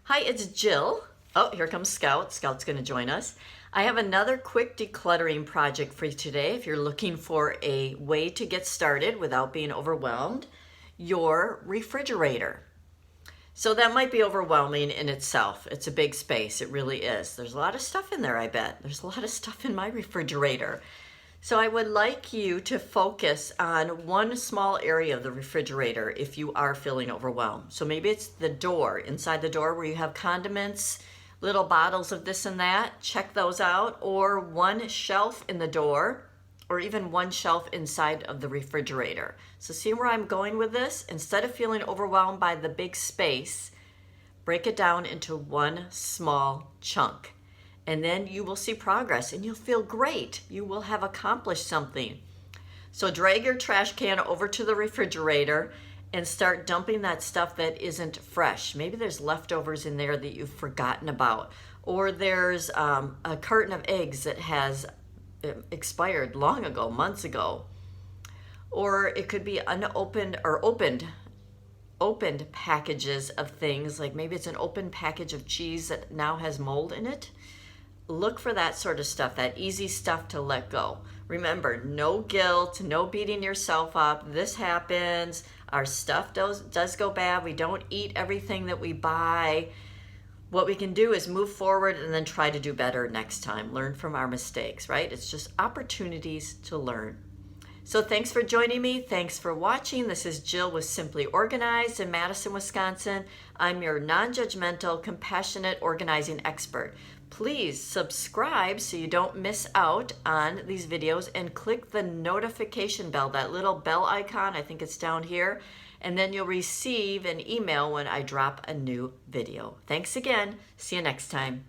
Hi, it's Jill. Oh, here comes Scout. Scout's going to join us. I have another quick decluttering project for you today. If you're looking for a way to get started without being overwhelmed, your refrigerator. So that might be overwhelming in itself. It's a big space. It really is. There's a lot of stuff in there, I bet. There's a lot of stuff in my refrigerator. So I would like you to focus on one small area of the refrigerator if you are feeling overwhelmed. So maybe it's the door, inside the door where you have condiments, little bottles of this and that. Check those out. Or one shelf in the door, or even one shelf inside of the refrigerator. So see where I'm going with this? Instead of feeling overwhelmed by the big space, break it down into one small chunk. And then you will see progress and you'll feel great. You will have accomplished something. So drag your trash can over to the refrigerator and start dumping that stuff that isn't fresh. Maybe there's leftovers in there that you've forgotten about. Or there's a carton of eggs that has expired long ago, months ago. Or it could be unopened or opened packages of things, like maybe it's an open package of cheese that now has mold in it. Look for that sort of stuff, that easy stuff to let go. Remember, no guilt, no beating yourself up. This happens. Our stuff does go bad. We don't eat everything that we buy. What we can do is move forward and then try to do better next time. Learn from our mistakes, right? It's just opportunities to learn. So thanks for joining me. Thanks for watching. This is Jill with Simply Organized in Madison, Wisconsin. I'm your non-judgmental, compassionate organizing expert. Please subscribe so you don't miss out on these videos and click the notification bell, that little bell icon, I think it's down here, and then you'll receive an email when I drop a new video. Thanks again. See you next time.